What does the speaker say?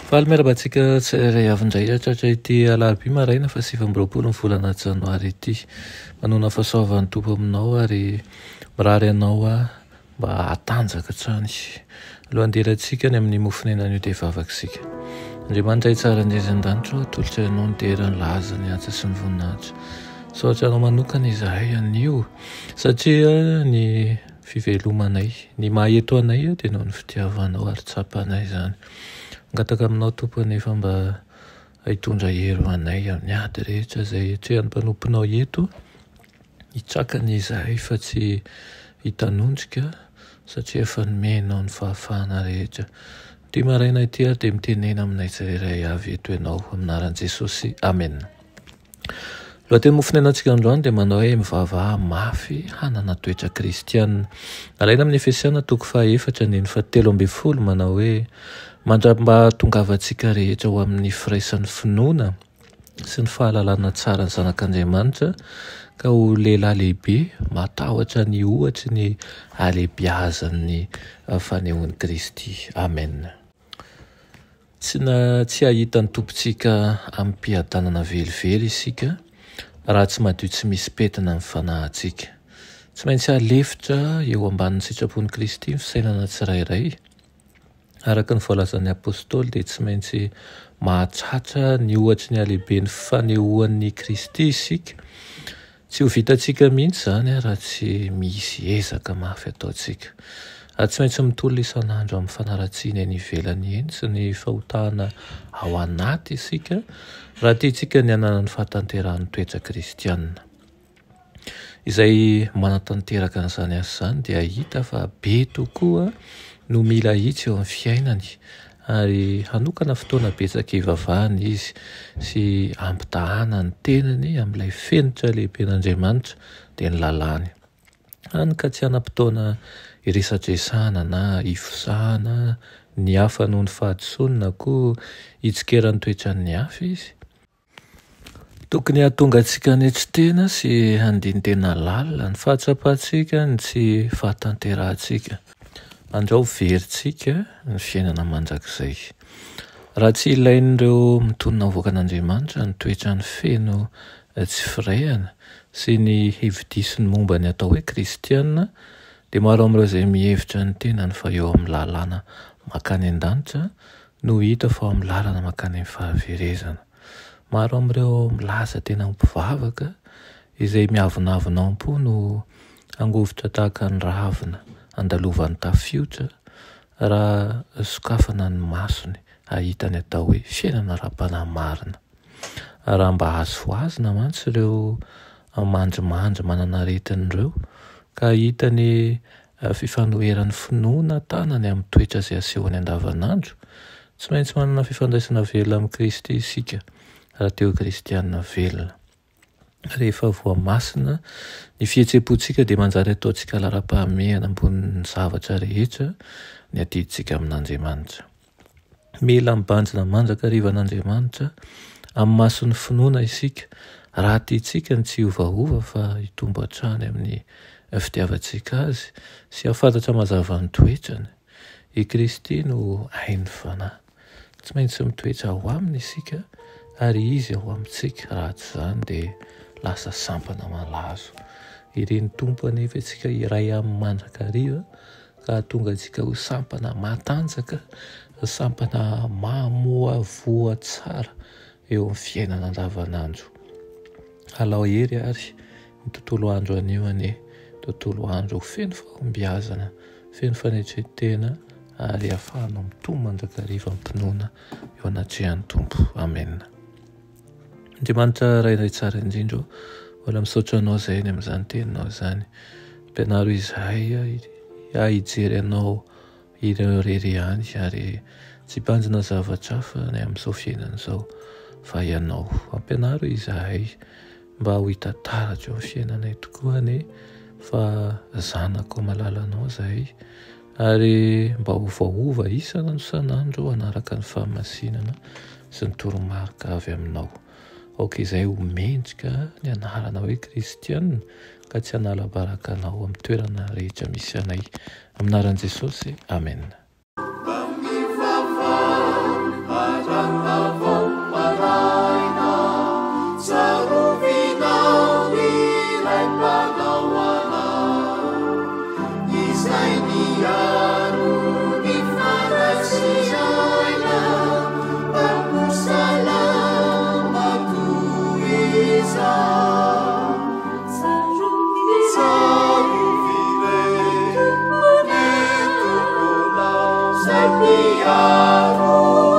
Faly-miarabantsika tsiray avindray atratra ity alarobia maraina fa 7 volana janoary ity. Manona fahasoavan'ny tompo aminao ary mirary anao mba hatanjaka trany. Alohandelantsika ny amin'ny mofonenan'io dia vavakisika. Andriamanitra tsara indrezan-danitra tolotra ianao ny tera ny laza ny atsa sy ny voninahitra. Saotra anao manokana izahay anio satria ny fivelomanay, ny maheto anay dia nao ny fitiavanao ary tsapanay izany. Ngataka aminao tompo nefa mba hitondra hero anay amin'ny ady rehetra izay hatrehan'ny mpanomponao eto hitrakany izahay fa tsy hitanonjika satria efa nomenao ny fahafahana rehetra. Ty maraina ity ary dia mitenena aminay tsirairay avy eto ianao aminaran'i Jesosy. Amen. Lohateny mofonenantsika androany dia manao hoe mivavaha mafy hanana toetra kristianina. Alaina amin'ny Efesiana 4:7-7 manao hoe mandrapa tongavantsika rehetra ho amin'ny firaisan'ny finoana sy ny fahalalana tsara ny zanak'Andriamanitra ka ho lehilahy lehibe matahotra ny ohatry ny alehibiazan'ny fanehoan'i Kristy. Amen. Tsy hahita ny tompontsika amin'ny mpiadanana velively isika raha tsy madio tsy misy petina ny fanahintsika. Tsy maintsy halefitra eo ambanin'ny sitrapon'i Kristy ny fisainana tsirairay. Araka ny voalazan'ny apôstôly dia tsy maintsy mahatratra ny ohatry ny alehiben'ny fanehoan'ny Kristy isika. Tsy ho vitantsika mihitsy izany raha tsy misy ezaka mafy ataontsika. Tsy maintsy mitolona isan'andro amin'ny fanaratsiana eny ivelany eny sy ny fahotahana ao anaty isika raha tiantsika ny hanana ny fahatanteran'ny toetra kristianina. Izay manatanteraka an'izany asa izany dia hita fa be tokoa no mila hitsy eo amin'ny fiainany ary hanokana fotoana betsaka hivavahana izy sy ampitahana ny tenany amin'ilay fenitra lehiben'Andriamanitra dia ny lalàny. Hany ka tsy hanam-potoana iresadresana na ifosahana ny hafa noho ny fahadisoana koa hitsikeran'ny toetran'ny hafa izy. Tokony hahatonga antsika hanetry-tena sy handini-tena lalina ny fahatsapantsika ny tsy fahatanterahantsika. Andrao veritsika ny fiainana mandrakizay. Raha tsy ilain'ireo mitonona avoaka an'Andriamanitra ny toetra ny feno tsy firayana sy ny hevi-disony momba ny atao hoe kristianina dia maro amin'ireo izay mihevitra ny tenany fa eo amin'ny lalàna makany an-danitra no hita fa ao amin'ny lalàna makany amin'ny fahaverezana. Maro amin'ireo milaza tena mpivavaka izay miavonavona am-po no angovitra tahaka ny ravina andalovan'ny tafiotra raha sokafana ny masony ahitany atao hoe fiainana ara-panahy marina. Raha mba azo ho azy namantsy ireo mandrimandry manana aretin'ireo ka hitany fifanoheran'ny finoana tanany amin'ny toetra izay asehony andavanandro, tsy maintsy manana fifandraisana velona amin'ny Kristy isika raha teo kristianina velona. Rehefa voamasina ny fihetsepontsika dia manjary ataontsika lara-pahamehana ambonin'ny zavatra rehetra ny adidintsika amin'Andriamanitra. Mila mibanjina manjaka riva an'Andriamanitra amin'ny mason'ny finoana isika raha tiantsika ny tsy ovaova fa hitombo hatrany amin'ny fitiavantsika azy sy hafantatra mazava ny toetrany. I Kristy no hainy fanahy. Tsy maintsy mitoetra ao aminy isika ary izy ao amintsika, raha tsy izany dia lasa sampana malazo. Ireny tompo anefa antsika iray amin'ny mandrakariva ka tonga antsika ho sampana matanjaka, sampana mamoa voa tsara eo amin'ny fiainana andavanandro. Alao hery ary ny tontolo andro anio anie, tontolo andro feno fahombiazana, feno fanetretena ary ahafahanao mitombo mandrakariva ampinoana eo anatrehan'ny tompo. Amen. Andriamanitra rairay tsara indrindra, mbola misaotra anao izay ny amin'izany teninao izany. Ampianaro izahay hijery anao ireo rery ihany ary tsy hibanjina zavatra hafa ny amin'izao fiainana izao fa ianao. Ampianaro izahay mba ho hitantaratra eo amin'ny fiainanay tokoa anie fa zanako malala anao izahay ary mba ovaova isanandro isanandro hanaraka ny fahamasinana sy ny toromarika avy aminao. aoka izay homendrika ny anarana hoe kristianina ka tsy hanala-baraka anao amin'ny toerana rehetra misy anay. Aminaran'i Jesosy, amen. Sapiaro